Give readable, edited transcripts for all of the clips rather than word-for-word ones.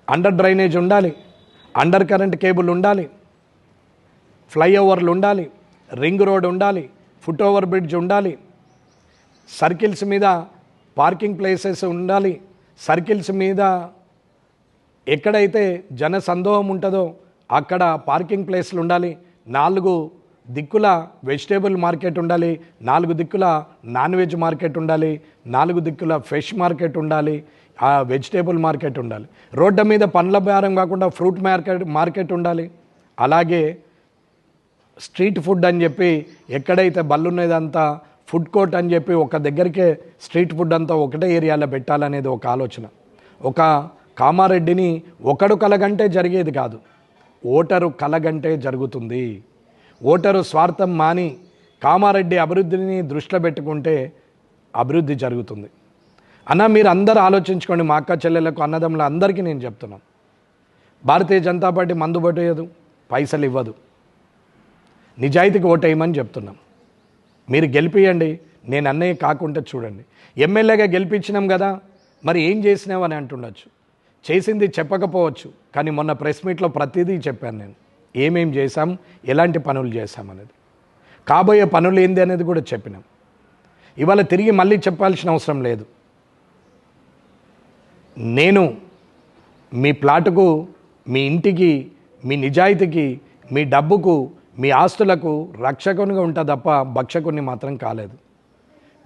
Under drainage ఉండాలి, under current cable ఉండాలి, ఫ్లైఓవర్లు ఉండాలి, రింగ్ రోడ్ ఉండాలి, ఫుట్ ఓవర్ బ్రిడ్జ్ ఉండాలి, సర్కిల్స్ మీద పార్కింగ్ ప్లేసెస్ ఉండాలి, సర్కిల్స్ మీద ఎక్కడైతే జన సందోహం ఉంటుందో అక్కడ పార్కింగ్ ప్లేస్లు ఉండాలి, 4 దిక్కుల వెజిటేబుల్ మార్కెట్ ఉండాలి, 4 దిక్కుల నాన్ వెజ్ మార్కెట్ ఉండాలి, 4 దిక్కుల ఫిష్ మార్కెట్ ఉండాలి, ఆ వెజిటేబుల్ మార్కెట్ ఉండాలి, రోడ్డు మీద పండ్ల బేరం కాకుండా ఫ్రూట్ మార్కెట్ ఉండాలి. అలాగే స్ట్రీట్ ఫుడ్ అని చెప్పి ఎక్కడైతే బల్లున్నదంతా ఫుడ్ కోర్ట్ అని చెప్పి ఒక దగ్గరికే స్ట్రీట్ ఫుడ్ అంతా ఒకటే ఏరియాలో పెట్టాలనేది ఒక ఆలోచన. ఒక కామారెడ్డిని ఒకడు కలగంటే జరిగేది కాదు, ఓటరు కలగంటే జరుగుతుంది. ఓటరు స్వార్థం మాని కామారెడ్డి అభివృద్ధిని దృష్టిలో పెట్టుకుంటే అభివృద్ధి జరుగుతుంది. అన్న మీరు అందరూ ఆలోచించుకోండి, మా అక్క చెల్లెలకు అన్నదమ్ముల అందరికీ నేను చెప్తున్నాను, భారతీయ జనతా పార్టీ మందు పట్టేయదు, పైసలు ఇవ్వదు, నిజాయితీకి ఓటేయమని చెప్తున్నాం. మీరు గెలిపియండి, నేను అన్నయ్య కాకుండా చూడండి. ఎమ్మెల్యేగా గెలిపించినాం కదా, మరి ఏం చేసినావని అంటుండొచ్చు, చేసింది చెప్పకపోవచ్చు, కానీ మొన్న ప్రెస్ మీట్లో ప్రతిదీ చెప్పాను నేను, ఏమేం చేశాం, ఎలాంటి పనులు చేశాం అనేది, కాబోయే పనులు ఏంది అనేది కూడా చెప్పినాం. ఇవాళ తిరిగి మళ్ళీ చెప్పాల్సిన అవసరం లేదు. నేను మీ ప్లాటుకు, మీ ఇంటికి, మీ నిజాయితీకి, మీ డబ్బుకు, మీ ఆస్తులకు రక్షకునిగా ఉంటా తప్ప భక్షకుని మాత్రం కాలేదు.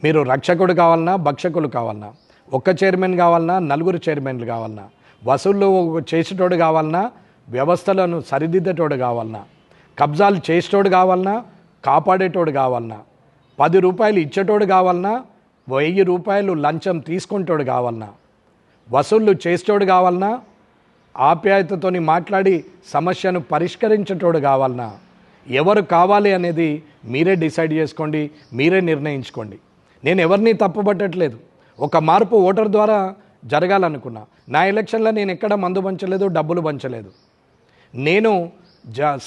మీరు రక్షకుడు కావాలన్నా, భక్షకులు కావాలన్నా, ఒక్క చైర్మన్ కావాలన్నా, 4 చైర్మన్లు కావాలన్నా, వసూళ్ళు చేసేటోడు కావాలన్నా, వ్యవస్థలను సరిదిద్దేటోడు కావాలన్నా, కబ్జాలు చేసేటోడు కావాలన్నా, కాపాడేటోడు కావాలన్నా, 10 రూపాయలు ఇచ్చేటోడు కావాలన్నా, 1000 రూపాయలు లంచం తీసుకుంటోడు కావాలన్నా, వసూళ్ళు చేసేటోడు కావాలన్నా, ఆప్యాయతతోని మాట్లాడి సమస్యను పరిష్కరించేటోడు కావాలన్నా, ఎవరు కావాలి అనేది మీరే డిసైడ్ చేసుకోండి, మీరే నిర్ణయించుకోండి. నేను ఎవరిని తప్పుపట్టట్లేదు. ఒక మార్పు ఓటర్ ద్వారా జరగాలనుకున్నా. నా ఎలక్షన్లో నేను ఎక్కడ మందు పంచలేదు, డబ్బులు పంచలేదు. నేను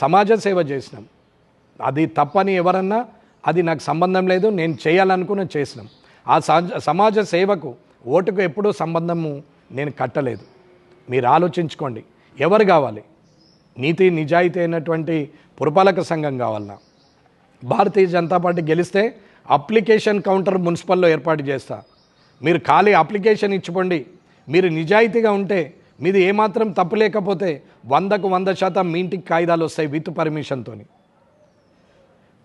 సమాజ సేవ చేసినాం. అది తప్పని ఎవరన్నా అది నాకు సంబంధం లేదు, నేను చేయాలనుకున్న చేసినాం. ఆ సమాజ సేవకు ఓటుకు ఎప్పుడూ సంబంధము నేను కట్టలేదు. మీరు ఆలోచించుకోండి, ఎవరు కావాలి? నీతి నిజాయితీ అయినటువంటి పురపాలక సంఘం కావాలన్నా, భారతీయ జనతా పార్టీ గెలిస్తే అప్లికేషన్ కౌంటర్ మున్సిపల్లో ఏర్పాటు చేస్తా. మీరు ఖాళీ అప్లికేషన్ ఇచ్చిపోండి. మీరు నిజాయితీగా ఉంటే, మీది ఏమాత్రం తప్పు లేకపోతే 100కు 100% మీ ఇంటికి కాయిదాలు వస్తాయి విత్ పర్మిషన్తో.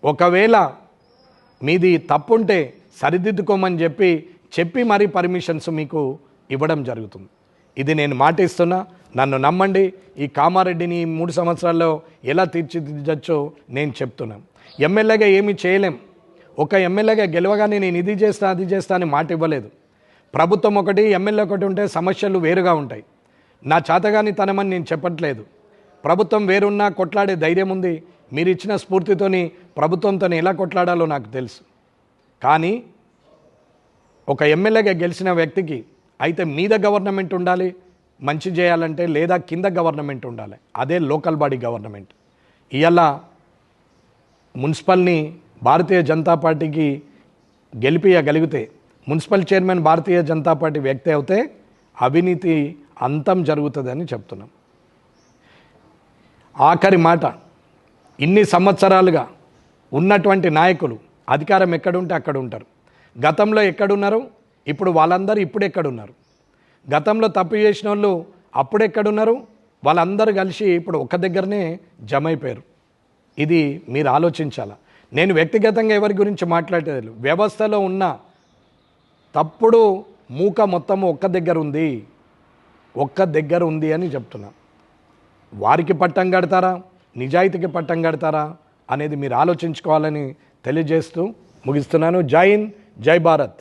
ఒకవేళ మీది తప్పుంటే సరిదిద్దుకోమని చెప్పి మరీ పర్మిషన్స్ మీకు ఇవ్వడం జరుగుతుంది. ఇది నేను మాట ఇస్తున్నా, నన్ను నమ్మండి. ఈ కామారెడ్డిని 3 సంవత్సరాల్లో ఎలా తీర్చిదిద్దచ్చో నేను చెప్తున్నాను. ఎమ్మెల్యేగా ఏమీ చేయలేం. ఒక ఎమ్మెల్యేగా గెలవగానే నేను ఇది చేస్తా అది చేస్తా అని మాట ఇవ్వలేదు. ప్రభుత్వం ఒకటి, ఎమ్మెల్యే ఒకటి ఉంటే సమస్యలు వేరుగా ఉంటాయి. నా చేతగాని తనమని నేను చెప్పట్లేదు. ప్రభుత్వం వేరున్నా కొట్లాడే ధైర్యం ఉంది. మీరు ఇచ్చిన స్ఫూర్తితోని ప్రభుత్వంతో ఎలా కొట్లాడాలో నాకు తెలుసు. కానీ ఒక ఎమ్మెల్యేగా గెలిచిన వ్యక్తికి అయితే మీద గవర్నమెంట్ ఉండాలి మంచి చేయాలంటే, లేదా కింద గవర్నమెంట్ ఉండాలి. అదే లోకల్ బాడీ గవర్నమెంట్. ఇవాళ మున్సిపల్ని భారతీయ జనతా పార్టీకి గెలిపియగలిగితే, municipal chairman Bharatiya Janata party వ్యక్తి అవుతే అవినీతి అంతం జరుగుతుందని చెప్తున్నాం. ఆఖరి మాట, ఇన్ని సంవత్సరాలుగా ఉన్నటువంటి నాయకులు అధికారం ఎక్కడుంటే అక్కడ ఉంటారు. గతంలో ఎక్కడున్నారు, ఇప్పుడు వాళ్ళందరూ ఇప్పుడు ఎక్కడున్నారు? గతంలో తప్పు చేసిన వాళ్ళు అప్పుడెక్కడున్నారు? వాళ్ళందరూ కలిసి ఇప్పుడు ఒక దగ్గరనే జమ అయిపోయారు. ఇది మీరు ఆలోచించాలా. నేను వ్యక్తిగతంగా ఎవరి గురించి మాట్లాడేది, వ్యవస్థలో ఉన్న తప్పుడు మూక మొత్తం ఒక్క దగ్గర ఉంది అని చెప్తున్నా. వారికి పట్టం కడతారా, నిజాయితీకి పట్టం కడతారా అనేది మీరు ఆలోచించుకోవాలని తెలియజేస్తూ ముగిస్తున్నాను. జై హింద్, జై భారత్.